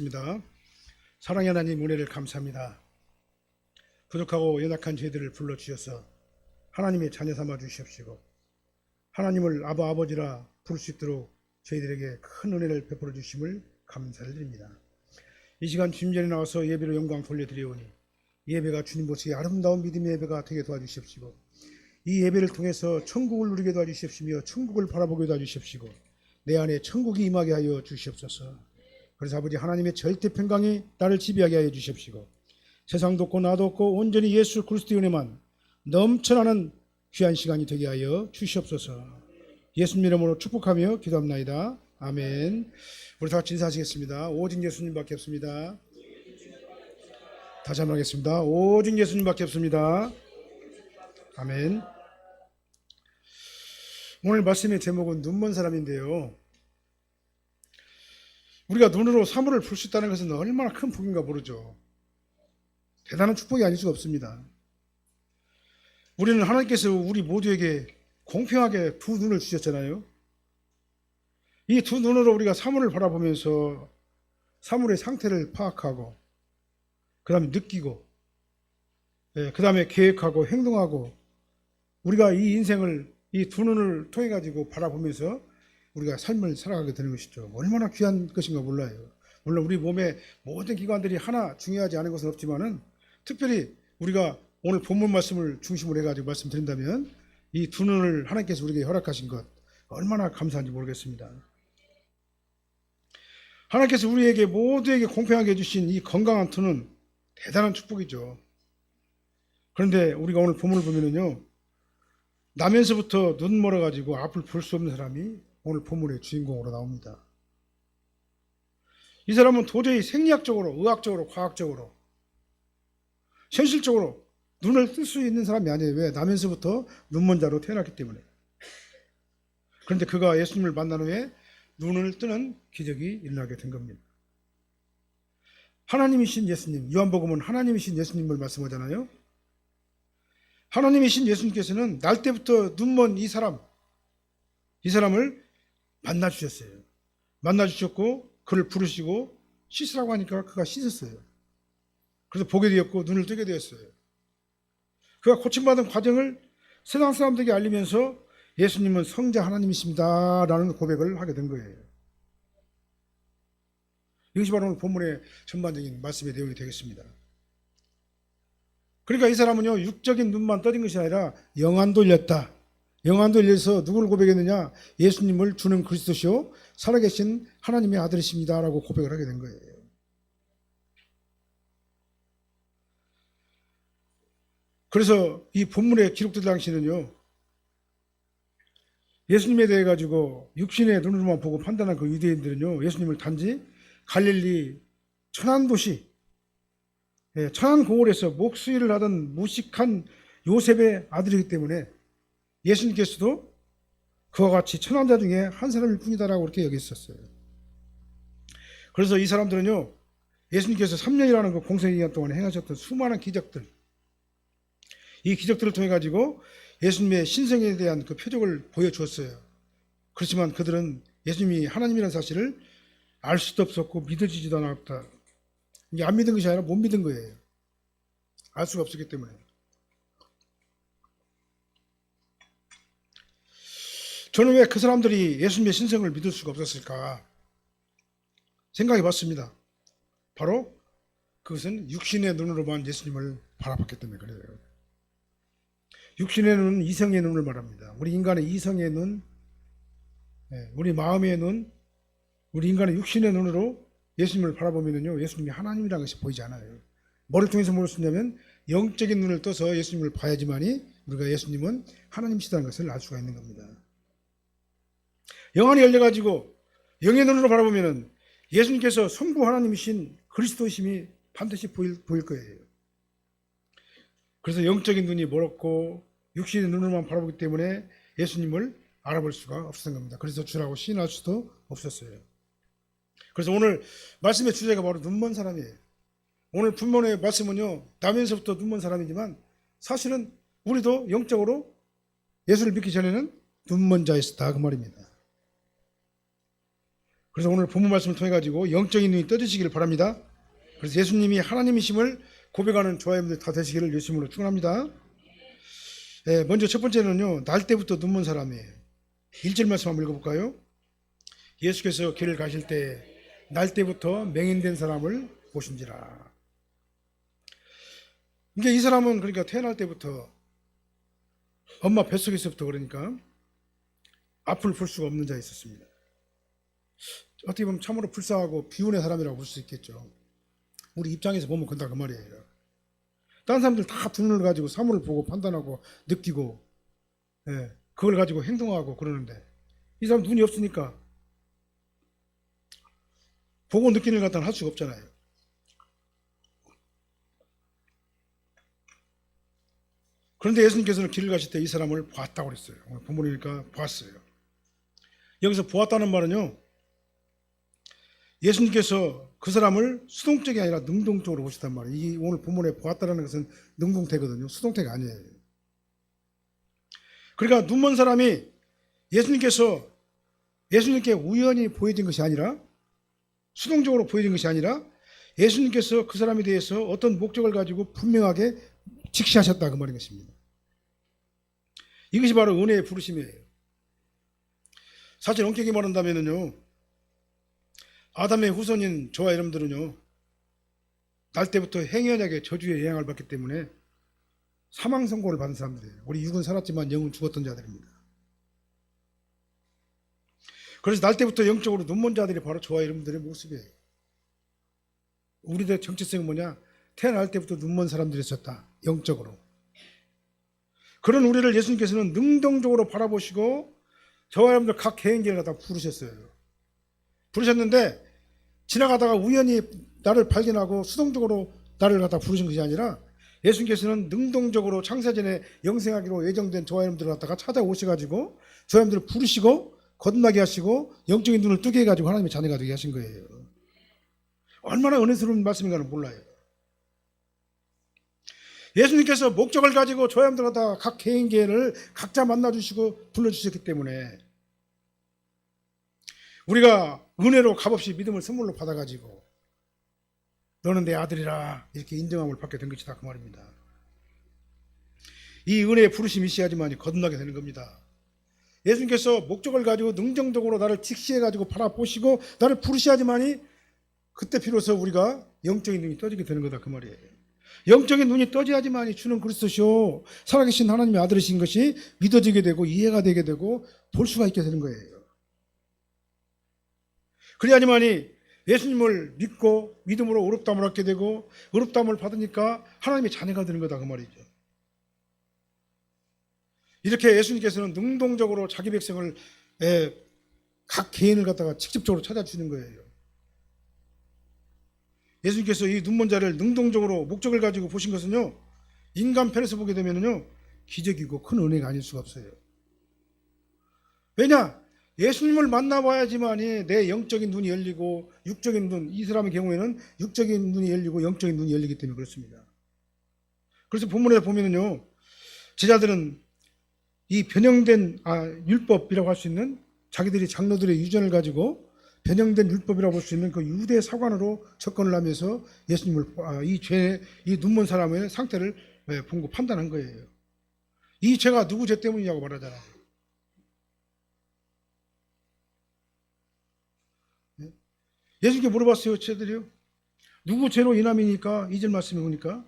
입니다. 사랑의 하나님 은혜를 감사합니다. 부족하고 연약한 저희들을 불러주셔서 하나님의 자녀 삼아 주시옵시고 하나님을 아버지라 부를 수 있도록 저희들에게 큰 은혜를 베풀어 주심을 감사를 드립니다. 이 시간 주님 전에 나와서 예배로 영광 돌려드리오니 예배가 주님 보시기에 아름다운 믿음의 예배가 되게 도와주시옵시고 이 예배를 통해서 천국을 누리게 도와주시옵시며 천국을 바라보게 도와주시옵시고 내 안에 천국이 임하게 하여 주시옵소서. 그래서 아버지 하나님의 절대 평강이 나를 지배하게 하여 주시옵시고 세상도 없고 나도 없고 온전히 예수 그리스도의 은혜만 넘쳐나는 귀한 시간이 되게 하여 주시옵소서. 예수님 이름으로 축복하며 기도합나이다. 아멘. 우리 다 같이 인사하시겠습니다. 오직 예수님밖에 없습니다. 다시 한번 하겠습니다. 오직 예수님밖에 없습니다. 아멘. 오늘 말씀의 제목은 눈먼 사람인데요, 우리가 눈으로 사물을 볼 수 있다는 것은 얼마나 큰 복인가 모르죠. 대단한 축복이 아닐 수가 없습니다. 우리는 하나님께서 우리 모두에게 공평하게 두 눈을 주셨잖아요. 이 두 눈으로 우리가 사물을 바라보면서 사물의 상태를 파악하고 그 다음에 느끼고 그 다음에 계획하고 행동하고 우리가 이 인생을 이 두 눈을 통해 가지고 바라보면서 우리가 삶을 살아가게 되는 것이죠. 얼마나 귀한 것인가 몰라요. 물론 우리 몸의 모든 기관들이 하나 중요하지 않은 것은 없지만은 특별히 우리가 오늘 본문 말씀을 중심으로 해가지고 말씀드린다면 이 두 눈을 하나님께서 우리에게 허락하신 것 얼마나 감사한지 모르겠습니다. 하나님께서 우리에게 모두에게 공평하게 해주신 이 건강한 눈은 대단한 축복이죠. 그런데 우리가 오늘 본문을 보면은요, 나면서부터 눈 멀어가지고 앞을 볼 수 없는 사람이 오늘 본문의 주인공으로 나옵니다. 이 사람은 도저히 생리학적으로, 의학적으로, 과학적으로, 현실적으로 눈을 뜰 수 있는 사람이 아니에요. 왜? 나면서부터 눈먼 자로 태어났기 때문에. 그런데 그가 예수님을 만난 후에 눈을 뜨는 기적이 일어나게 된 겁니다. 하나님이신 예수님, 요한복음은 하나님이신 예수님을 말씀하잖아요. 하나님이신 예수님께서는 날 때부터 눈먼 이 사람을 만나주셨어요. 만나주셨고 그를 부르시고 씻으라고 하니까 그가 씻었어요. 그래서 보게 되었고 눈을 뜨게 되었어요. 그가 고침받은 과정을 세상 사람들에게 알리면서 예수님은 성자 하나님이십니다 라는 고백을 하게 된 거예요. 이것이 바로 오늘 본문의 전반적인 말씀의 내용이 되겠습니다. 그러니까 이 사람은요, 육적인 눈만 떠진 것이 아니라 영안도 열렸다. 영안도 열려서 누구를 고백했느냐? 예수님을 주는 그리스도시요 살아계신 하나님의 아들이십니다 라고 고백을 하게 된 거예요. 그래서 이 본문에 기록된 당시는요, 예수님에 대해 가지고 육신의 눈으로만 보고 판단한 그 유대인들은요, 예수님을 단지 갈릴리 천안도시, 천안고을에서 목수일을 하던 무식한 요셉의 아들이기 때문에 예수님께서도 그와 같이 천한자 중에 한 사람일 뿐이다라고 그렇게 여겼었어요. 그래서 이 사람들은요, 예수님께서 3년이라는 그 공생기간 동안 행하셨던 수많은 기적들, 이 기적들을 통해 가지고 예수님의 신성에 대한 그 표적을 보여주었어요. 그렇지만 그들은 예수님이 하나님이라는 사실을 알 수도 없었고 믿어지지도 않았다. 이게 안 믿은 것이 아니라 못 믿은 거예요. 알 수가 없었기 때문에. 저는 왜 그 사람들이 예수님의 신성을 믿을 수가 없었을까 생각해 봤습니다. 바로 그것은 육신의 눈으로만 예수님을 바라봤기 때문에 그래요. 육신의 눈은 이성의 눈을 말합니다. 우리 인간의 이성의 눈, 우리 마음의 눈, 우리 인간의 육신의 눈으로 예수님을 바라보면요, 예수님이 하나님이라는 것이 보이지 않아요. 뭐를 통해서 볼 수 있냐면 영적인 눈을 떠서 예수님을 봐야지만이 우리가 예수님은 하나님이시다는 것을 알 수가 있는 겁니다. 영안이 열려가지고 영의 눈으로 바라보면은 예수님께서 성부 하나님이신 그리스도이심이 반드시 보일 거예요. 그래서 영적인 눈이 멀었고 육신의 눈으로만 바라보기 때문에 예수님을 알아볼 수가 없었던 겁니다. 그래서 주라고 시인할 수도 없었어요. 그래서 오늘 말씀의 주제가 바로 눈먼 사람이에요. 오늘 본문의 말씀은요, 나면서부터 눈먼 사람이지만 사실은 우리도 영적으로 예수를 믿기 전에는 눈먼 자였다 그 말입니다. 그래서 오늘 본문 말씀을 통해 가지고 영적인 눈이 떠지시기를 바랍니다. 그래서 예수님이 하나님이심을 고백하는 저와 여러분들 다 되시기를 예수님으로 축원합니다. 먼저 첫 번째는요, 날 때부터 눈먼 사람이에요. 1절 말씀 한번 읽어볼까요? 예수께서 길을 가실 때 날 때부터 맹인된 사람을 보신지라. 그러니까 이 사람은 그러니까 태어날 때부터 엄마 뱃속에서부터 그러니까 앞을 볼 수가 없는 자에 있었습니다. 어떻게 보면 참으로 불쌍하고 비운의 사람이라고 볼 수 있겠죠. 우리 입장에서 보면 그런다 그 말이에요. 다른 사람들 다 두 눈을 가지고 사물을 보고 판단하고 느끼고 그걸 가지고 행동하고 그러는데 이 사람 눈이 없으니까 보고 느끼는 것 갖다는 할 수가 없잖아요. 그런데 예수님께서는 길을 가실 때 이 사람을 보았다고 그랬어요. 오늘 본문이니까 보았어요. 여기서 보았다는 말은요, 예수님께서 그 사람을 수동적이 아니라 능동적으로 보셨단 말이에요. 이 오늘 본문에 보았다는 것은 능동태거든요. 수동태가 아니에요. 그러니까 눈먼 사람이 예수님께 우연히 보여진 것이 아니라 수동적으로 보여진 것이 아니라 예수님께서 그 사람에 대해서 어떤 목적을 가지고 분명하게 직시하셨다 그 말인 것입니다. 이것이 바로 은혜의 부르심이에요. 사실 엄격히 말한다면요, 아담의 후손인 저와 여러분들은요, 날 때부터 행여하게 저주의 영향을 받기 때문에 사망 선고를 받은 사람들이에요. 우리 육은 살았지만 영은 죽었던 자들입니다. 그래서 날 때부터 영적으로 눈먼 자들이 바로 저와 여러분들의 모습이에요. 우리들의 정체성은 뭐냐? 태어날 때부터 눈먼 사람들이었다. 영적으로. 그런 우리를 예수님께서는 능동적으로 바라보시고 저와 여러분들 각 개인기를 갖다 부르셨어요. 부르셨는데 지나가다가 우연히 나를 발견하고 수동적으로 나를 갖다 부르신 것이 아니라 예수님께서는 능동적으로 창세전에 영생하기로 예정된 저와 여러분들을 갖다가 찾아오셔가지고 저와 여러분들을 부르시고 거듭나게 하시고 영적인 눈을 뜨게 해가지고 하나님의 자녀가 되게 하신 거예요. 얼마나 은혜스러운 말씀인가는 몰라요. 예수님께서 목적을 가지고 저와 여러분들 갖다가 각 개인계를 각자 만나주시고 불러주셨기 때문에 우리가 은혜로 값없이 믿음을 선물로 받아가지고 너는 내 아들이라 이렇게 인정함을 받게 된 것이다 그 말입니다. 이 은혜의 부르심이 있어야지만 거듭나게 되는 겁니다. 예수님께서 목적을 가지고 능정적으로 나를 직시해가지고 바라보시고 나를 부르셔야지만이 그때 비로소 우리가 영적인 눈이 떠지게 되는 거다 그 말이에요. 영적인 눈이 떠져야지만이 주는 그리스도시요 살아계신 하나님의 아들이신 것이 믿어지게 되고 이해가 되게 되고 볼 수가 있게 되는 거예요. 그래야지만이 예수님을 믿고 믿음으로 의롭다함을 얻게 되고 의롭다함을 받으니까 하나님의 자녀가 되는 거다 그 말이죠. 이렇게 예수님께서는 능동적으로 자기 백성을 각 개인을 갖다가 직접적으로 찾아주는 거예요. 예수님께서 이 눈먼 자를 능동적으로 목적을 가지고 보신 것은요, 인간 편에서 보게 되면요 기적이고 큰 은혜가 아닐 수가 없어요. 왜냐? 예수님을 만나봐야지만이 내 영적인 눈이 열리고 육적인 눈, 이 사람의 경우에는 육적인 눈이 열리고 영적인 눈이 열리기 때문에 그렇습니다. 그래서 본문에 보면은요, 제자들은 이 변형된 율법이라고 할 수 있는 자기들이 장로들의 유전을 가지고 변형된 율법이라고 볼 수 있는 그 유대 사관으로 접근을 하면서 예수님을 이 눈먼 사람의 상태를 보고 판단한 거예요. 이 죄가 누구 죄 때문이냐고 말하잖아요. 예수님께 물어봤어요. 죄들이요. 누구 죄로 인함이니까 2절 말씀이 오니까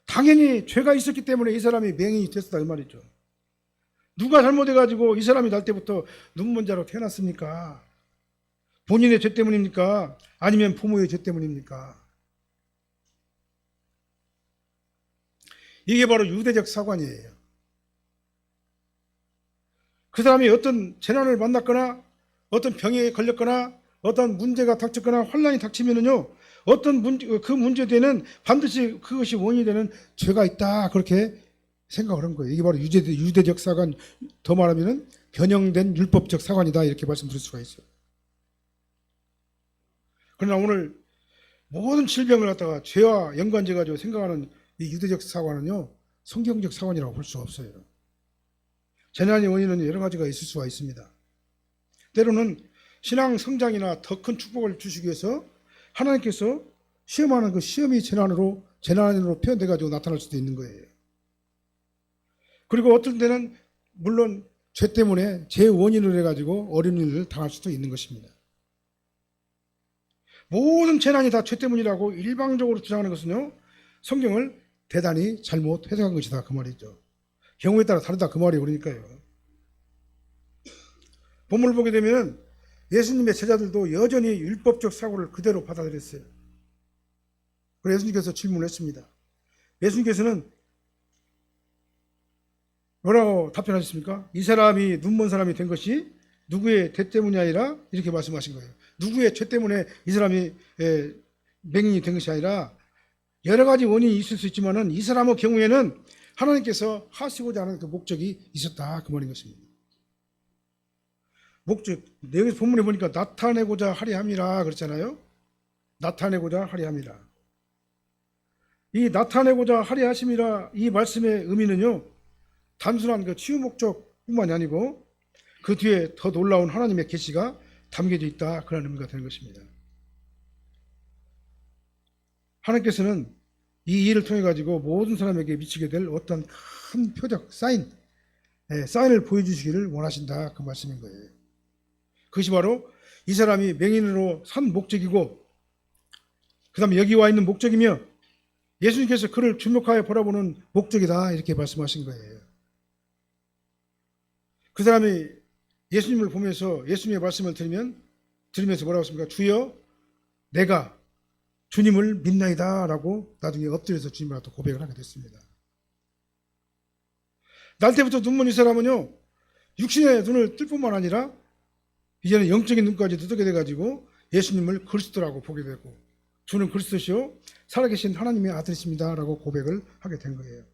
당연히 죄가 있었기 때문에 이 사람이 맹인이 됐다 이 말이죠. 누가 잘못해가지고 이 사람이 날 때부터 눈먼 자로 태어났습니까? 본인의 죄 때문입니까? 아니면 부모의 죄 때문입니까? 이게 바로 유대적 사관이에요. 그 사람이 어떤 재난을 만났거나 어떤 병에 걸렸거나 어떤 문제가 닥쳤거나 환난이 닥치면은요, 그 문제되는 반드시 그것이 원인이 되는 죄가 있다 그렇게 생각을 한 거예요. 이게 바로 유대적 사관, 더 말하면은 변형된 율법적 사관이다 이렇게 말씀드릴 수가 있어요. 그러나 오늘 모든 질병을 갖다가 죄와 연관돼 가지고 생각하는 이 유대적 사관은요, 성경적 사관이라고 볼 수가 없어요. 재난의 원인은 여러 가지가 있을 수가 있습니다. 때로는 신앙 성장이나 더 큰 축복을 주시기 위해서 하나님께서 시험하는 그 시험이 재난으로 표현돼 가지고 나타날 수도 있는 거예요. 그리고 어떤 때는 물론 죄 때문에 제 원인을 해 가지고 어려움을 당할 수도 있는 것입니다. 모든 재난이 다 죄 때문이라고 일방적으로 주장하는 것은요, 성경을 대단히 잘못 해석한 것이다 그 말이죠. 경우에 따라 다르다 그 말이에요. 그러니까요. 본문을 보게 되면 예수님의 제자들도 여전히 율법적 사고를 그대로 받아들였어요. 그래서 예수님께서 질문을 했습니다. 예수님께서는 뭐라고 답변하셨습니까? 이 사람이 눈먼 사람이 된 것이 누구의 죄 때문이 아니라 이렇게 말씀하신 거예요. 누구의 죄 때문에 이 사람이 맹인이 된 것이 아니라 여러 가지 원인이 있을 수 있지만은 이 사람의 경우에는 하나님께서 하시고자 하는 그 목적이 있었다 그 말인 것입니다. 목적, 여기 본문에 보니까 나타내고자 하리 함이라 그랬잖아요. 나타내고자 하리 함이라. 이 나타내고자 하리 하심이라 이 말씀의 의미는요, 단순한 그 치유 목적뿐만이 아니고 그 뒤에 더 놀라운 하나님의 계시가 담겨져 있다 그런 의미가 되는 것입니다. 하나님께서는 이 일을 통해 가지고 모든 사람에게 미치게 될 어떤 큰 표적 사인을 보여주시기를 원하신다 그 말씀인 거예요. 그것이 바로 이 사람이 맹인으로 산 목적이고 그 다음에 여기 와 있는 목적이며 예수님께서 그를 주목하여 바라보는 목적이다 이렇게 말씀하신 거예요. 그 사람이 예수님을 보면서 예수님의 말씀을 들으면서 뭐라고 했습니까? 주여 내가 주님을 믿나이다 라고 나중에 엎드려서 주님을 또 고백을 하게 됐습니다. 날 때부터 눈먼 이 사람은요, 육신의 눈을 뜰 뿐만 아니라 이제는 영적인 눈까지 뜨게 돼가지고 예수님을 그리스도라고 보게 되고 주는 그리스도시요 살아계신 하나님의 아들이십니다 라고 고백을 하게 된 거예요.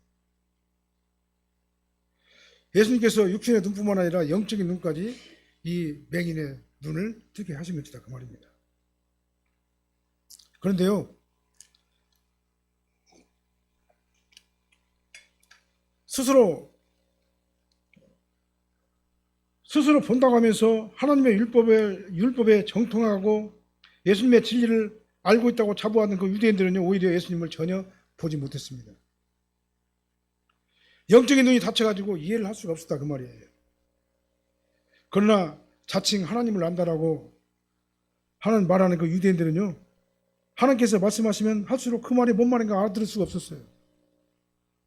예수님께서 육신의 눈뿐만 아니라 영적인 눈까지 이 맹인의 눈을 뜨게 하신 것이다 그 말입니다. 그런데요, 스스로 본다고 하면서 하나님의 율법에 정통하고 예수님의 진리를 알고 있다고 자부하는 그 유대인들은요, 오히려 예수님을 전혀 보지 못했습니다. 영적인 눈이 닫혀가지고 이해를 할 수가 없었다 그 말이에요. 그러나 자칭 하나님을 안다라고 하는 말하는 그 유대인들은요, 하나님께서 말씀하시면 할수록 그 말이 뭔 말인가 알아들을 수가 없었어요.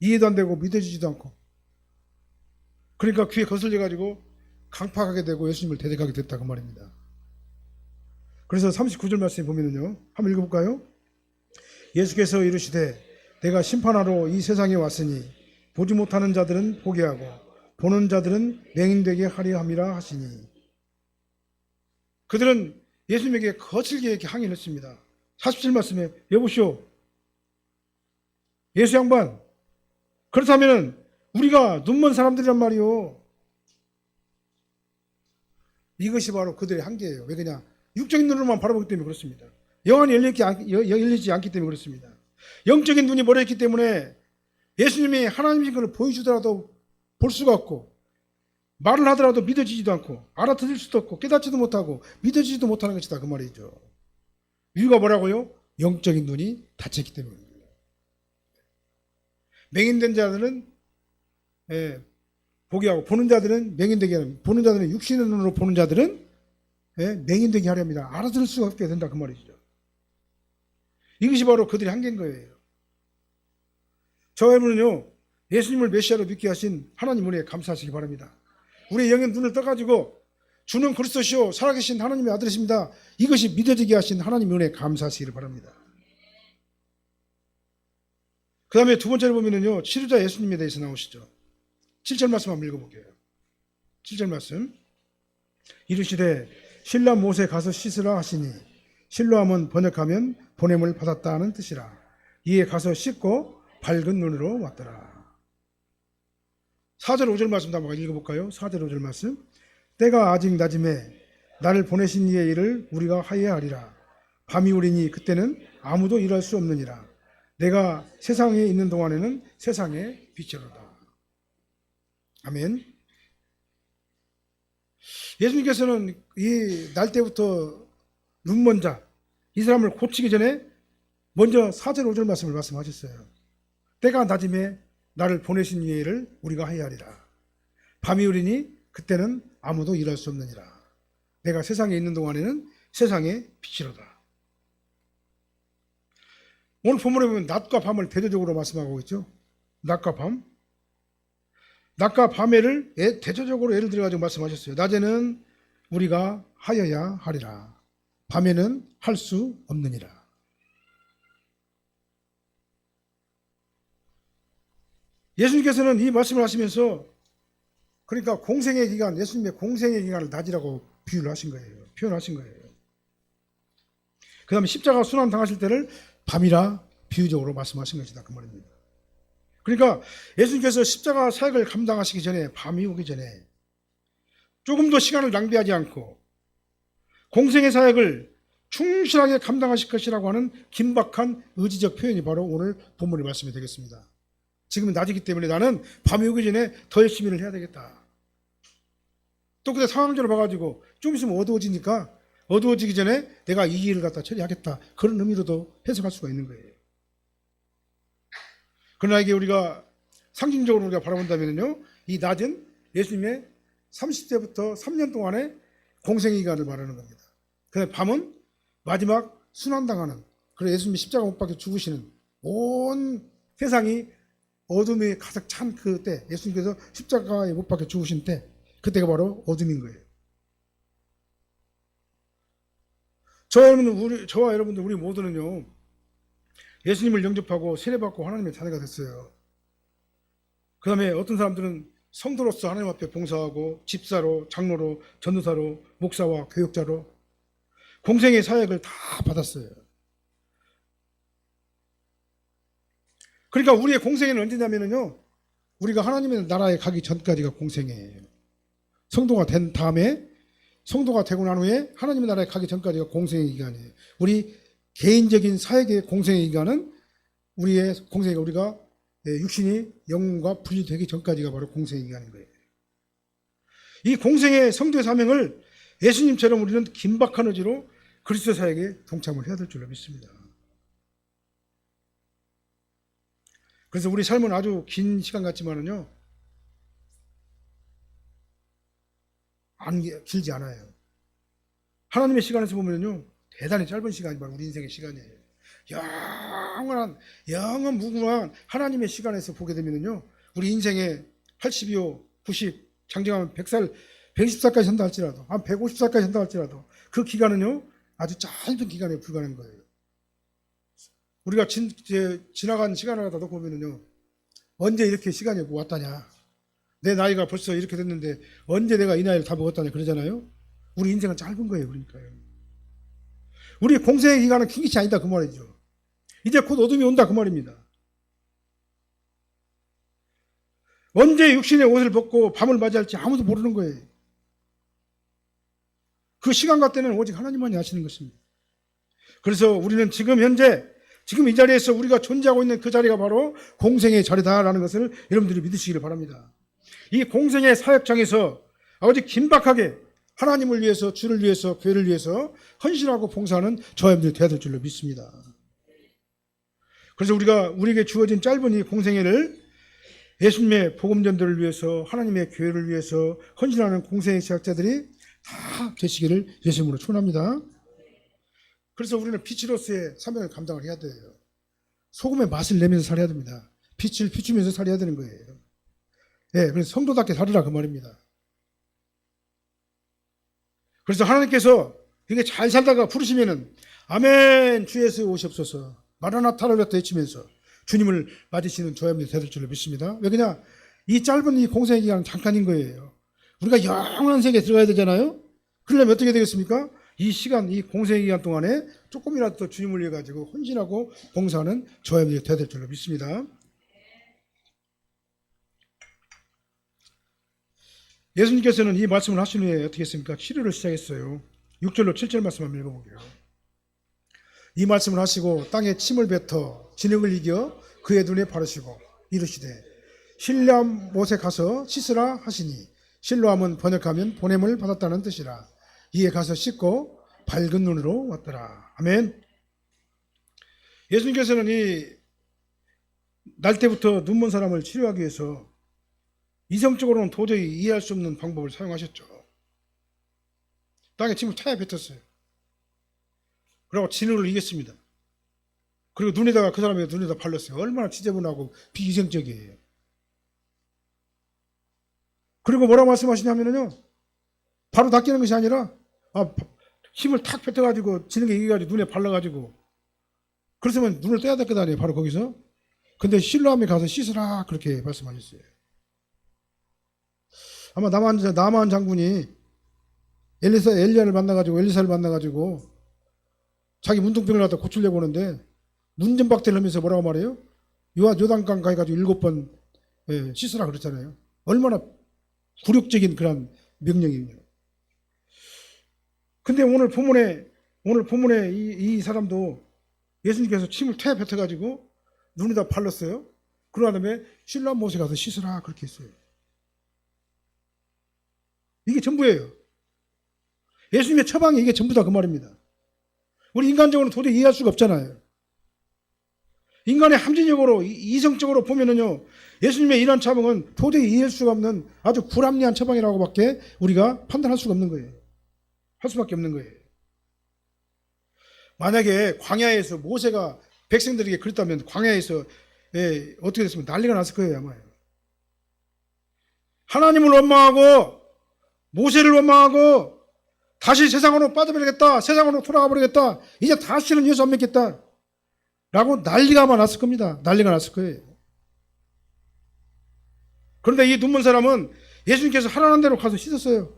이해도 안 되고 믿어지지도 않고. 그러니까 귀에 거슬려가지고 강팍하게 되고 예수님을 대적하게 됐다 그 말입니다. 그래서 39절 말씀에 보면은요, 한번 읽어볼까요? 예수께서 이르시되 내가 심판하러 이 세상에 왔으니 보지 못하는 자들은 보게 하고 보는 자들은 맹인되게 하려 함이라 하시니. 그들은 예수님에게 거칠게 이렇게 항의를 했습니다. 47 말씀에 여보시오 예수 양반, 그렇다면 우리가 눈먼 사람들이란 말이오. 이것이 바로 그들의 한계예요. 왜 그냥 육적인 눈으로만 바라보기 때문에 그렇습니다. 영안이 열리지 않기 때문에 그렇습니다. 영적인 눈이 멀어있기 때문에 예수님이 하나님이신 것을 보여주더라도 볼 수가 없고 말을 하더라도 믿어지지도 않고 알아들을 수도 없고 깨닫지도 못하고 믿어지지도 못하는 것이다 그 말이죠. 이유가 뭐라고요? 영적인 눈이 닫혔기 때문입니다. 맹인된 자들은 보게 하고 보는 자들은 맹인되게 하는, 보는 자들은 육신의 눈으로 보는 자들은 맹인되게 하려 합니다. 알아들을 수가 없게 된다 그 말이죠. 이것이 바로 그들의 한계인 거예요. 저와 여러분은요, 예수님을 메시아로 믿게 하신 하나님 은혜에 감사하시기 바랍니다. 우리의 영의 눈을 떠가지고 주는 그리스도시요 살아계신 하나님의 아들이십니다. 이것이 믿어지게 하신 하나님 은혜에 감사하시기를 바랍니다. 그 다음에 두 번째로 보면은요, 치료자 예수님에 대해서 나오시죠. 7절 말씀 한번 읽어볼게요. 7절 말씀. 이르시되 실로 못에 가서 씻으라 하시니, 실로함은 번역하면 보냄을 받았다 하는 뜻이라. 이에 가서 씻고 밝은 눈으로 왔더라. 4절 5절 말씀 한번 읽어볼까요? 4절 5절 말씀. 때가 아직 낮음에 나를 보내신 이의 일을 우리가 하여야 하리라. 밤이 오리니 그때는 아무도 일할 수 없느니라. 내가 세상에 있는 동안에는 세상의 빛이로다. 아멘. 예수님께서는 이 날 때부터 눈먼 자, 이 사람을 고치기 전에 먼저 4절 5절 말씀을 말씀하셨어요. 때가 낮음에 나를 보내신 이를 우리가 하야하리라. 밤이 오리니 그때는 아무도 일할 수 없느니라. 내가 세상에 있는 동안에는 세상의 빛이로다. 오늘 본문에 보면 낮과 밤을 대조적으로 말씀하고 있죠. 낮과 밤. 낮과 밤에를 대조적으로 예를 들어가지고 말씀하셨어요. 낮에는 우리가 하여야 하리라. 밤에는 할 수 없느니라. 예수님께서는 이 말씀을 하시면서 그러니까 공생의 기간, 예수님의 공생의 기간을 낮이라고 비유를 하신 거예요. 표현하신 거예요. 그 다음에 십자가 순환 당하실 때를 밤이라 비유적으로 말씀하신 것이다. 그 말입니다. 그러니까 예수님께서 십자가 사역을 감당하시기 전에, 밤이 오기 전에 조금 더 시간을 낭비하지 않고 공생의 사역을 충실하게 감당하실 것이라고 하는 긴박한 의지적 표현이 바로 오늘 본문의 말씀이 되겠습니다. 지금은 낮이기 때문에 나는 밤이 오기 전에 더 열심히 해야 되겠다. 또 그때 상황적으로 봐가지고 좀 있으면 어두워지니까 어두워지기 전에 내가 이 일을 갖다 처리하겠다. 그런 의미로도 해석할 수가 있는 거예요. 그러나 이게 우리가 상징적으로 우리가 바라본다면요, 이 낮은 예수님의 30세부터 3년 동안의 공생의 기간을 말하는 겁니다. 그다음에 밤은 마지막 순환당하는, 그래서 예수님이 십자가 못 박혀 죽으시는 온 세상이 어둠이 가득 찬 그때, 예수님께서 십자가에 못 박혀 죽으신 때, 그때가 바로 어둠인 거예요. 저와 여러분들, 우리 모두는요, 예수님을 영접하고 세례받고 하나님의 자녀가 됐어요. 그 다음에 어떤 사람들은 성도로서 하나님 앞에 봉사하고 집사로, 장로로, 전도사로, 목사와 교육자로 공생의 사역을 다 받았어요. 그러니까 우리의 공생애는 언제냐면요, 우리가 하나님의 나라에 가기 전까지가 공생애예요. 성도가 된 다음에, 성도가 되고 난 후에 하나님의 나라에 가기 전까지가 공생의 기간이에요. 우리 개인적인 사역의 공생의 기간은 우리의 공생애가 우리가 육신이 영과 분리되기 전까지가 바로 공생의 기간인 거예요. 이 공생의 성도의 사명을 예수님처럼 우리는 긴박한 의지로 그리스도 사역에 동참을 해야 될 줄로 믿습니다. 그래서 우리 삶은 아주 긴 시간 같지만은요, 길지 않아요. 하나님의 시간에서 보면요, 대단히 짧은 시간이 바로 우리 인생의 시간이에요. 영원 무궁한 하나님의 시간에서 보게 되면요, 우리 인생의 80이요, 90, 장정하면 100살, 120살까지 산다 할지라도, 한 150살까지 산다 할지라도, 그 기간은요, 아주 짧은 기간에 불과한 거예요. 우리가 지나간 시간을 갖다 놓고 보면요, 언제 이렇게 시간이 왔다냐, 내 나이가 벌써 이렇게 됐는데 언제 내가 이 나이를 다 먹었다냐 그러잖아요. 우리 인생은 짧은 거예요. 그러니까요, 우리 공생의 기간은 긴 것이 아니다 그 말이죠. 이제 곧 어둠이 온다 그 말입니다. 언제 육신의 옷을 벗고 밤을 맞이할지 아무도 모르는 거예요. 그 시간과 때는 오직 하나님만이 아시는 것입니다. 그래서 우리는 지금 현재, 지금 이 자리에서 우리가 존재하고 있는 그 자리가 바로 공생의 자리다라는 것을 여러분들이 믿으시기를 바랍니다. 이 공생의 사역장에서 아주 긴박하게 하나님을 위해서, 주를 위해서, 교회를 위해서 헌신하고 봉사하는 저와 여러분들이 되어야 될 줄로 믿습니다. 그래서 우리에게 주어진 짧은 이 공생애를 예수님의 복음 전도를 위해서, 하나님의 교회를 위해서 헌신하는 공생의 사역자들이 다 되시기를 예수님으로 축원합니다. 그래서 우리는 빛으로서의 사명을 감당을 해야 돼요. 소금의 맛을 내면서 살아야 됩니다. 빛을 비추면서 살아야 되는 거예요. 그래서 성도답게 살으라 그 말입니다. 그래서 하나님께서 이게 잘 살다가 부르시면은 아멘 주 예수 오시옵소서 마라나타를 외치면서 주님을 맞으시는 저와 여러분이 되실 줄로 믿습니다. 왜 그러냐, 이 짧은 이 공생의 기간은 잠깐인 거예요. 우리가 영원한 세계에 들어가야 되잖아요. 그러려면 어떻게 되겠습니까? 이 시간, 이 공생의 기간 동안에 조금이라도 더 주님을 위해 가지고 헌신하고 봉사하는 저와 여러분이 되실 줄로 믿습니다. 예수님께서는 이 말씀을 하신 후에 어떻게 했습니까? 치료를 시작했어요. 6절로 7절 말씀 한번 읽어볼게요. 이 말씀을 하시고 땅에 침을 뱉어 진흙을 이겨 그의 눈에 바르시고 이르시되 신람 못에 가서 씻으라 하시니 실로함은 번역하면 보냄을 받았다는 뜻이라. 이에 가서 씻고 밝은 눈으로 왔더라. 아멘. 예수님께서는 이 날 때부터 눈먼 사람을 치료하기 위해서 이성적으로는 도저히 이해할 수 없는 방법을 사용하셨죠. 땅에 침을 타야 뱉었어요. 그리고 진흙을 이겼습니다. 그리고 눈에다가 그 사람의 눈에다 발랐어요. 얼마나 지저분하고 비이성적이에요. 그리고 뭐라고 말씀하시냐면요, 바로 닦이는 것이 아니라 힘을 탁 뱉어가지고 진흙에 이겨가지고 눈에 발라가지고 그랬으면 눈을 떼야 될 거 아니에요. 바로 거기서. 근데 실로함에 가서 씻으라 그렇게 말씀하셨어요. 아마 나만 장군이 엘리야를 만나가지고 엘리사를 만나가지고 자기 문둥병을 갖다 고치려고 하는데 눈전박대를 하면서 뭐라고 말해요? 요단강 가가지고 7번 씻으라 그랬잖아요. 얼마나 굴욕적인 그런 명령이에요. 근데 오늘 본문에 이 사람도 예수님께서 침을 퇴 뱉어가지고 눈에다 발랐어요. 그러고 다음에 실로암 못에 가서 씻으라 그렇게 했어요. 이게 전부예요. 예수님의 처방이 이게 전부다 그 말입니다. 우리 인간적으로는 도저히 이해할 수가 없잖아요. 인간의 함진적으로 이성적으로 보면은요, 예수님의 이런 처방은 도저히 이해할 수가 없는 아주 불합리한 처방이라고밖에 우리가 판단할 수가 없는 거예요. 할 수밖에 없는 거예요. 만약에 광야에서 모세가 백성들에게 그랬다면 광야에서 어떻게 됐으면 난리가 났을 거예요 아마. 하나님을 원망하고 모세를 원망하고 다시 세상으로 빠져버리겠다, 세상으로 돌아가 버리겠다, 이제 다시는 예수 안 믿겠다 라고 난리가 아마 났을 겁니다. 난리가 났을 거예요. 그런데 이 눈먼 사람은 예수님께서 하라는 대로 가서 씻었어요.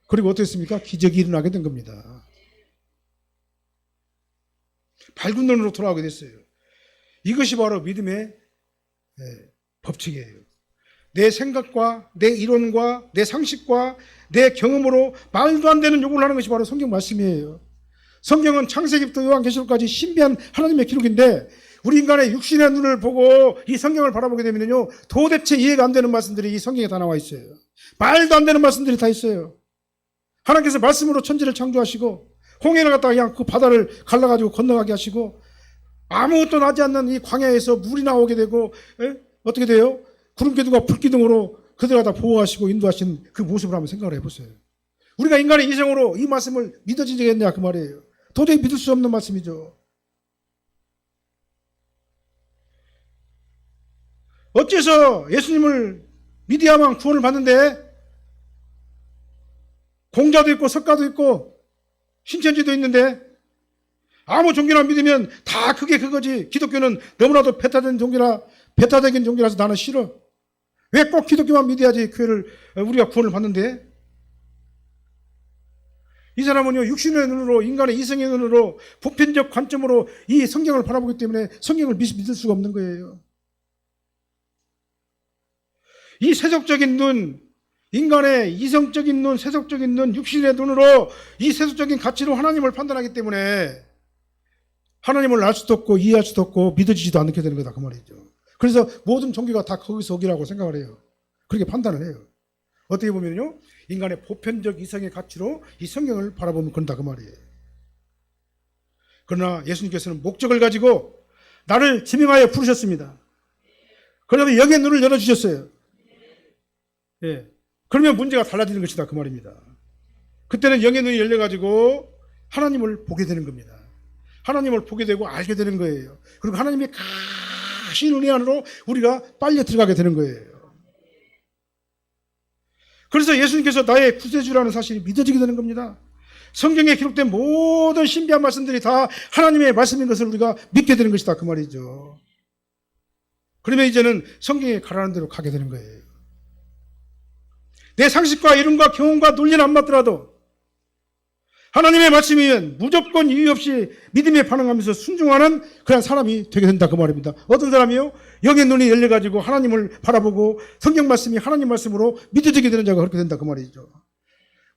그리고 어떻게 했습니까? 기적이 일어나게 된 겁니다. 밝은 눈으로 돌아오게 됐어요. 이것이 바로 믿음의 법칙이에요. 내 생각과 내 이론과 내 상식과 내 경험으로 말도 안 되는 요구를 하는 것이 바로 성경 말씀이에요. 성경은 창세기부터 요한계시록까지 신비한 하나님의 기록인데 우리 인간의 육신의 눈을 보고 이 성경을 바라보게 되면요, 도대체 이해가 안 되는 말씀들이 이 성경에 다 나와 있어요. 말도 안 되는 말씀들이 다 있어요. 하나님께서 말씀으로 천지를 창조하시고 홍해를 갖다가 그냥 그 바다를 갈라가지고 건너가게 하시고 아무것도 나지 않는 이 광야에서 물이 나오게 되고 어떻게 돼요? 구름기둥과 불기둥으로 그들을 다 보호하시고 인도하신 그 모습을 한번 생각을 해보세요. 우리가 인간의 이성으로 이 말씀을 믿어지겠냐 그 말이에요. 도저히 믿을 수 없는 말씀이죠. 어째서 예수님을 믿어야만 구원을 받는데 공자도 있고 석가도 있고 신천지도 있는데 아무 종교나 믿으면 다 그게 그거지. 기독교는 너무나도 배타적인 종교라서 나는 싫어. 왜 꼭 기독교만 믿어야지 우리가 구원을 받는데? 이 사람은요, 육신의 눈으로, 인간의 이성의 눈으로, 보편적 관점으로 이 성경을 바라보기 때문에 성경을 믿을 수가 없는 거예요. 이 세속적인 눈, 인간의 이성적인 눈, 세속적인 눈, 육신의 눈으로 이 세속적인 가치로 하나님을 판단하기 때문에 하나님을 알 수도 없고 이해할 수도 없고 믿어지지도 않게 되는 거다 그 말이죠. 그래서 모든 종교가 다 거기서 오기라고 생각을 해요. 그렇게 판단을 해요. 어떻게 보면요, 인간의 보편적 이성의 가치로 이 성경을 바라보면 그런다 그 말이에요. 그러나 예수님께서는 목적을 가지고 나를 지명하여 부르셨습니다. 그러면 영의 눈을 열어주셨어요. 예. 그러면 문제가 달라지는 것이다 그 말입니다. 그때는 영의 눈이 열려가지고 하나님을 보게 되는 겁니다. 하나님을 보게 되고 알게 되는 거예요. 그리고 하나님의 가신 은혜 안으로 우리가 빨려 들어가게 되는 거예요. 그래서 예수님께서 나의 구세주라는 사실이 믿어지게 되는 겁니다. 성경에 기록된 모든 신비한 말씀들이 다 하나님의 말씀인 것을 우리가 믿게 되는 것이다 그 말이죠. 그러면 이제는 성경에 가라는 대로 가게 되는 거예요. 내 상식과 이론과 경험과 논리는 안 맞더라도 하나님의 말씀이면 무조건 이유 없이 믿음에 반응하면서 순종하는 그런 사람이 되게 된다 그 말입니다. 어떤 사람이요? 영의 눈이 열려가지고 하나님을 바라보고 성경 말씀이 하나님 말씀으로 믿어지게 되는 자가 그렇게 된다 그 말이죠.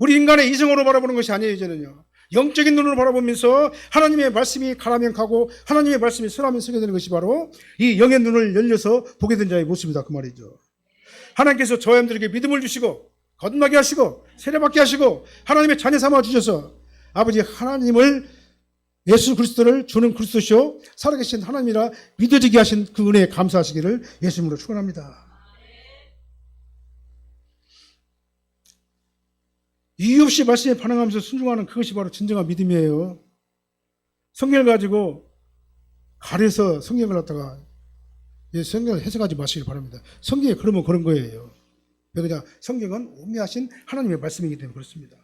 우리 인간의 이성으로 바라보는 것이 아니에요. 이제는요, 영적인 눈으로 바라보면서 하나님의 말씀이 가라면 가고 하나님의 말씀이 서라면 서게 되는 것이 바로 이 영의 눈을 열려서 보게 된 자의 모습이다 그 말이죠. 하나님께서 저희들에게 믿음을 주시고 거듭나게 하시고 세례받게 하시고 하나님의 자녀 삼아 주셔서 아버지 하나님을 예수 그리스도를 주는 그리스도시요 살아계신 하나님이라 믿어지게 하신 그 은혜에 감사하시기를 예수님으로 축원합니다. 이유 없이 말씀에 반응하면서 순종하는 그것이 바로 진정한 믿음이에요. 성경을 가지고 가려서 성경을 갖다가 성경을 해석하지 마시길 바랍니다. 성경에 그러면 그런 거예요. 그냥 성경은 오묘하신 하나님의 말씀이기 때문에 그렇습니다.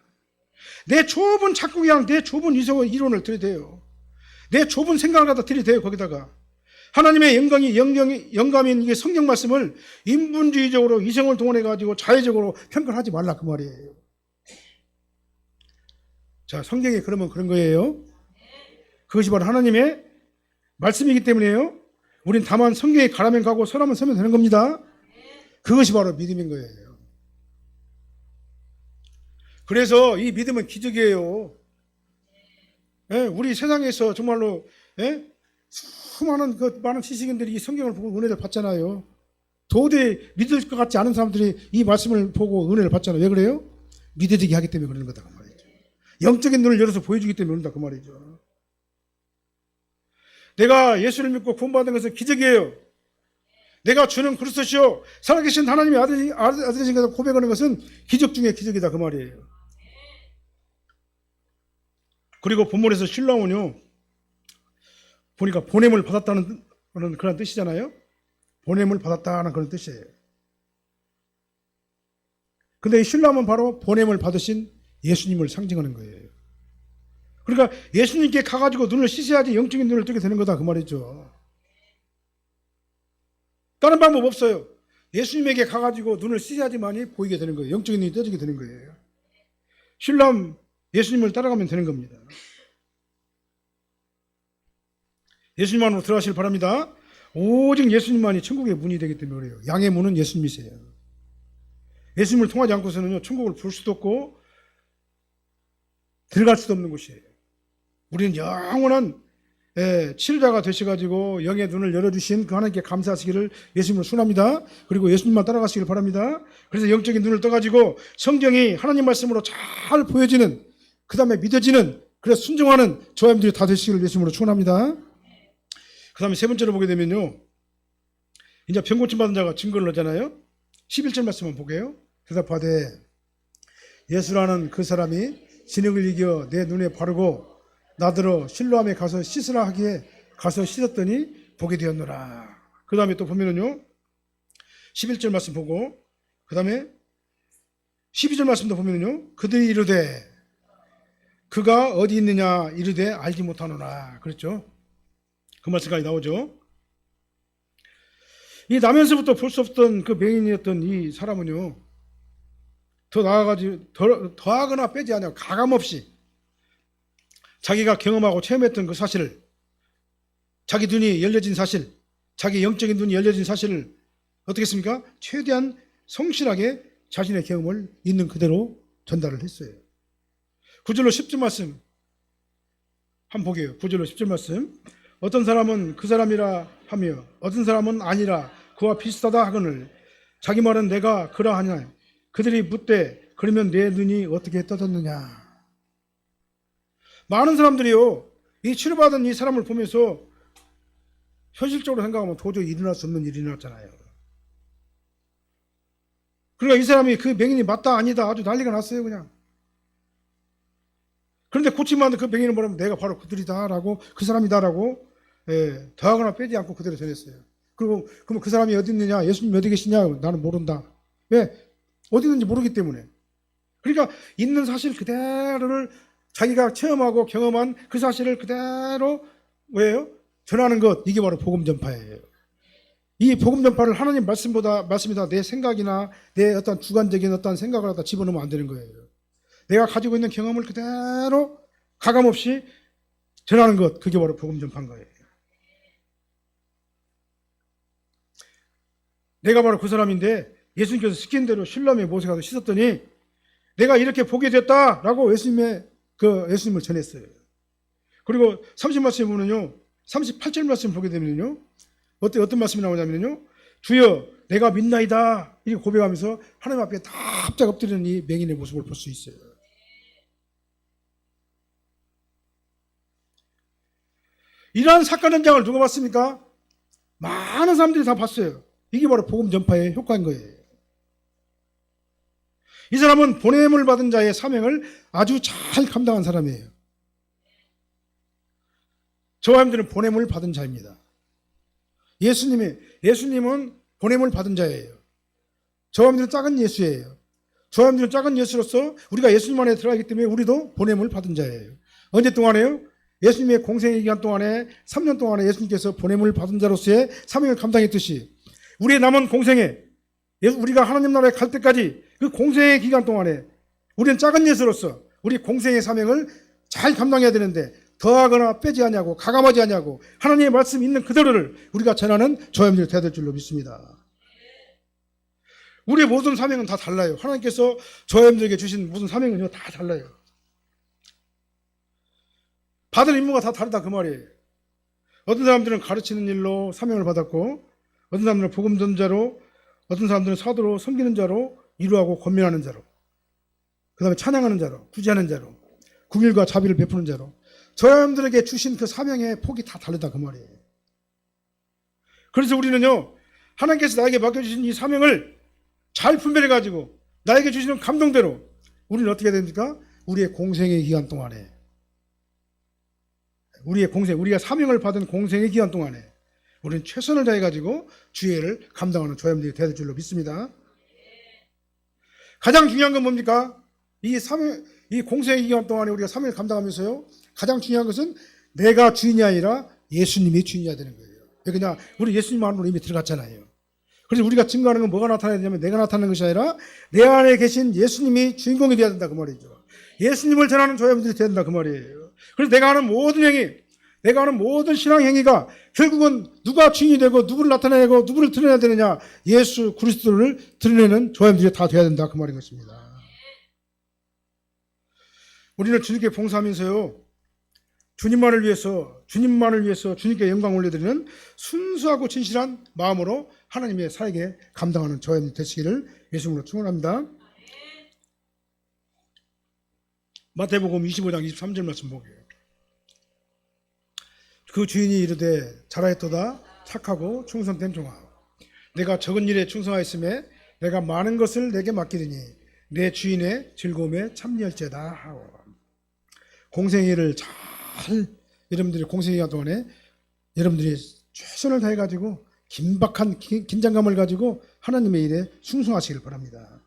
내 좁은 착각이랑 내 좁은 이론을 들이대요. 내 좁은 생각을 갖다 들이대요. 거기다가 하나님의 영감인 이게 성경 말씀을 인본주의적으로 이성을 동원해 가지고 자의적으로 평가하지 말라 그 말이에요. 자, 성경에 그러면 그런 거예요. 그것이 바로 하나님의 말씀이기 때문에요. 우린 다만 성경에 가라면 가고 서라면 서면 되는 겁니다. 그것이 바로 믿음인 거예요. 그래서 이 믿음은 기적이에요. 우리 세상에서 정말로 수많은 많은 지식인들이 이 성경을 보고 은혜를 받잖아요. 도저히 믿을 것 같지 않은 사람들이 이 말씀을 보고 은혜를 받잖아요. 왜 그래요? 믿어지게 하기 때문에 그러는 거다 그 말이죠. 영적인 눈을 열어서 보여주기 때문에 그런다 그 말이죠. 내가 예수를 믿고 구원받은 것은 기적이에요. 내가 주는 그리스도시요 살아계신 하나님의 아들이신 것을 고백하는 것은 기적 중에 기적이다 그 말이에요. 그리고 본문에서 신랑은요 보니까 보냄을 받았다는 그런 뜻이잖아요. 보냄을 받았다는 그런 뜻이에요. 근데 이 신랑은 바로 보냄을 받으신 예수님을 상징하는 거예요. 그러니까 예수님께 가가지고 눈을 씻어야지 영적인 눈을 뜨게 되는 거다 그 말이죠. 다른 방법 없어요. 예수님에게 가가지고 눈을 씻어야지만이 보이게 되는 거예요. 영적인 눈이 떠지게 되는 거예요. 신랑 예수님을 따라가면 되는 겁니다. 예수님만으로 들어가시길 바랍니다. 오직 예수님만이 천국의 문이 되기 때문에 그래요. 양의 문은 예수님이세요. 예수님을 통하지 않고서는 천국을 볼 수도 없고 들어갈 수도 없는 곳이에요. 우리는 영원한 치료자가 되셔가지고 영의 눈을 열어주신 그 하나님께 감사하시기를 예수님으로 순합니다. 그리고 예수님만 따라가시길 바랍니다. 그래서 영적인 눈을 떠가지고 성경이 하나님 말씀으로 잘 보여지는 그 다음에 믿어지는 그래서 순종하는 저와 여러분들이 다 되시기를 예수님으로 축원합니다. 그 다음에 세 번째로 보게 되면요 이제 병 고침 받은 자가 증거를 하잖아요. 11절 말씀만 보게요. 대답하되 예수라는 그 사람이 진흙을 이겨 내 눈에 바르고 나더러 실로암에 가서 씻으라 하기에 가서 씻었더니 보게 되었노라. 그 다음에 또 보면은요 11절 말씀 보고 그 다음에 12절 말씀도 보면은요 그들이 이르되 그가 어디 있느냐 이르되 알지 못하노라 그랬죠. 그 말씀까지 나오죠. 이 나면서부터 볼 수 없던 그 맹인이었던 이 사람은요 더 나아가지고 더하거나 빼지 않아요. 가감없이 자기가 경험하고 체험했던 그 사실을 자기 눈이 열려진 사실 자기 영적인 눈이 열려진 사실을 어떻게 했습니까? 최대한 성실하게 자신의 경험을 있는 그대로 전달을 했어요. 9절로 10절 말씀 한번 보게요. 9절로 10절 말씀 어떤 사람은 그 사람이라 하며 어떤 사람은 아니라 그와 비슷하다 하거늘 자기 말은 내가 그러하냐 그들이 묻되 그러면 내 눈이 어떻게 떠졌느냐. 많은 사람들이요 이 치료받은 이 사람을 보면서 현실적으로 생각하면 도저히 일어날 수 없는 일이 일어났잖아요. 그러니까 이 사람이 그 맹인이 맞다 아니다 아주 난리가 났어요 그냥. 그런데 고침받은 그 맹인은 뭐라면 내가 바로 그들이다 라고 그 사람이다 라고 더하거나 빼지 않고 그대로 전했어요. 그리고 그럼 그 사람이 어디 있느냐 예수님 어디 계시냐 나는 모른다. 왜? 어디 있는지 모르기 때문에. 그러니까 있는 사실 그대로를 자기가 체험하고 경험한 그 사실을 그대로 왜요? 전하는 것 이게 바로 복음 전파예요. 이 복음 전파를 하나님 말씀이다 내 생각이나 내 어떤 주관적인 어떤 생각을 갖다 집어넣으면 안 되는 거예요. 내가 가지고 있는 경험을 그대로 가감없이 전하는 것 그게 바로 복음 전파인 거예요. 내가 바로 그 사람인데 예수님께서 시킨 대로 실로암에 못에 가서 씻었더니 내가 이렇게 보게 됐다라고 예수님을 전했어요. 그리고 30말씀에 보면요 38절 말씀 보게 되면요 어떤 말씀이 나오냐면요 주여 내가 믿나이다 이렇게 고백하면서 하나님 앞에 다 합작 엎드리는 이 맹인의 모습을 볼 수 있어요. 이러한 사건 현장을 누가 봤습니까? 많은 사람들이 다 봤어요. 이게 바로 복음 전파의 효과인 거예요. 이 사람은 보냄을 받은 자의 사명을 아주 잘 감당한 사람이에요. 저와 여러분들은 보냄을 받은 자입니다. 예수님은 보냄을 받은 자예요. 저와 여러분들은 작은 예수예요. 저와 여러분들은 작은 예수로서 우리가 예수님 안에 들어가기 때문에 우리도 보냄을 받은 자예요. 언제 동안에요? 예수님의 공생의 기간 동안에 3년 동안에 예수님께서 보냄을 받은 자로서의 사명을 감당했듯이 우리의 남은 공생에 우리가 하나님 나라에 갈 때까지 그 공생의 기간 동안에 우리는 작은 예수로서 우리 공생의 사명을 잘 감당해야 되는데 더하거나 빼지 않냐고 가감하지 않냐고 하나님의 말씀이 있는 그대로를 우리가 전하는 저와 여러분들이 되어야 될 줄로 믿습니다. 우리의 모든 사명은 다 달라요. 하나님께서 저와 여러분들에게 주신 모든 사명은요 다 달라요. 받을 임무가 다 다르다 그 말이에요. 어떤 사람들은 가르치는 일로 사명을 받았고 어떤 사람들은 복음 전자로 어떤 사람들은 사도로 섬기는 자로 위로하고 권면하는 자로 그 다음에 찬양하는 자로 구제하는 자로 긍휼과 자비를 베푸는 자로 저와 여러분들에게 주신 그 사명의 폭이 다 다르다 그 말이에요. 그래서 우리는요 하나님께서 나에게 맡겨주신 이 사명을 잘 분별해가지고 나에게 주시는 감동대로 우리는 어떻게 해야 됩니까? 우리의 공생의 기간 동안에 우리가 사명을 받은 공생의 기간 동안에 우리는 최선을 다해가지고 주의 일을 감당하는 저와 여러분들이 되어야 될 줄로 믿습니다. 가장 중요한 건 뭡니까? 이 공생의 기간 동안에 우리가 사명을 감당하면서요 가장 중요한 것은 내가 주인이 아니라 예수님이 주인이어야 되는 거예요. 왜 그냥 우리 예수님 안으로 이미 들어갔잖아요. 그래서 우리가 증거하는 건 뭐가 나타나야 되냐면 내가 나타나는 것이 아니라 내 안에 계신 예수님이 주인공이 되어야 된다 그 말이죠. 예수님을 전하는 저와 여러분들이 되어야 된다 그 말이에요. 그래서 내가 하는 모든 행위, 내가 하는 모든 신앙 행위가 결국은 누가 주인이 되고 누구를 나타내고 누구를 드러내야 되느냐 예수 그리스도를 드러내는 저와 여러분들이 다 되어야 된다 그 말인 것입니다. 우리는 주님께 봉사하면서요 주님만을 위해서 주님께 영광 올려드리는 순수하고 진실한 마음으로 하나님의 사역에 감당하는 저와 여러분들 되시기를 예수님으로 축원합니다. 마태복음 25장 23절 말씀 보게요. 그 주인이 이르되 잘하였도다 착하고 충성된 종아 내가 적은 일에 충성하였음에 내가 많은 것을 내게 맡기리니 내 주인의 즐거움에 참여할지어다 하고 공생의 일을 잘 여러분들이 공생의 기간 동안에 여러분들이 최선을 다해가지고 긴박한 긴장감을 가지고 하나님의 일에 충성하시길 바랍니다.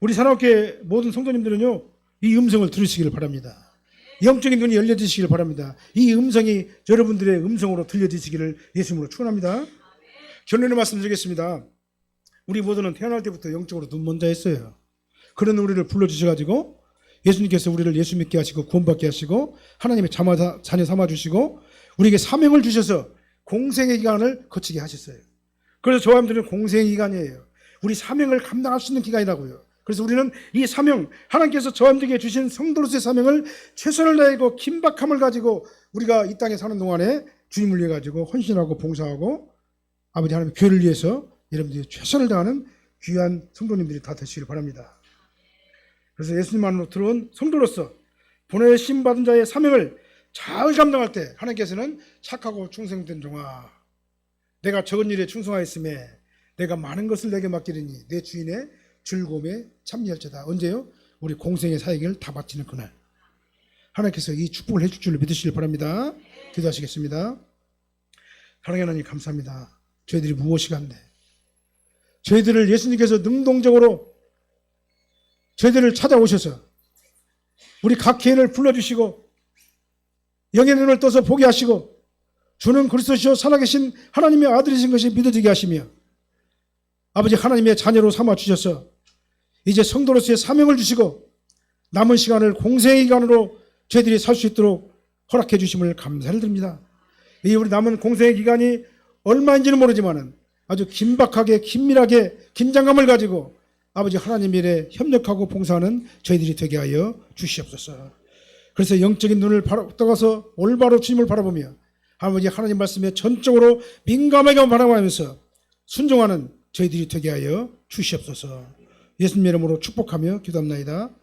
우리 사랑학교의 모든 성도님들은요 이 음성을 들으시길 바랍니다. 영적인 눈이 열려지시길 바랍니다. 이 음성이 여러분들의 음성으로 들려지시기를 예수님으로 축원합니다. 결론을 말씀드리겠습니다. 우리 모두는 태어날 때부터 영적으로 눈 먼저 했어요. 그런 우리를 불러주셔가지고 예수님께서 우리를 예수 믿게 하시고 구원받게 하시고 하나님의 자녀 삼아주시고 우리에게 사명을 주셔서 공생의 기간을 거치게 하셨어요. 그래서 저와 여러분들은 공생의 기간이에요. 우리 사명을 감당할 수 있는 기간이라고요. 그래서 우리는 이 사명, 하나님께서 저와 여러분들에게 주신 성도로서의 사명을 최선을 다하고 긴박함을 가지고 우리가 이 땅에 사는 동안에 주님을 위해 가지고 헌신하고 봉사하고 아버지 하나님의 교회를 위해서 여러분들이 최선을 다하는 귀한 성도님들이 다 되시길 바랍니다. 그래서 예수님 안으로 들어온 성도로서 보내심 받은 자의 사명을 잘 감당할 때 하나님께서는 착하고 충성된 종아 내가 적은 일에 충성하였음에 내가 많은 것을 내게 맡기리니 내 주인의 즐거움에 참여할지어다. 언제요? 우리 공생의 사역을 다 마치는 그날 하나님께서 이 축복을 해줄 줄을 믿으시길 바랍니다. 기도하시겠습니다. 사랑하는 하나님 감사합니다. 저희들이 무엇이 간데 저희들을 예수님께서 능동적으로 저희들을 찾아오셔서 우리 각 개인을 불러주시고 영의 눈을 떠서 보게 하시고 주는 그리스도시요 살아계신 하나님의 아들이신 것이 믿어지게 하시며 아버지 하나님의 자녀로 삼아주셔서 이제 성도로서의 사명을 주시고 남은 시간을 공생의 기간으로 저희들이 살 수 있도록 허락해 주심을 감사를 드립니다. 이 우리 남은 공생의 기간이 얼마인지는 모르지만 아주 긴박하게 긴밀하게 긴장감을 가지고 아버지 하나님 일에 협력하고 봉사하는 저희들이 되게 하여 주시옵소서. 그래서 영적인 눈을 떠가서 올바로 주님을 바라보며 아버지 하나님 말씀에 전적으로 민감하게 바라보면서 순종하는 저희들이 되게 하여 주시옵소서. 예수님 이름으로 축복하며 기도합나이다.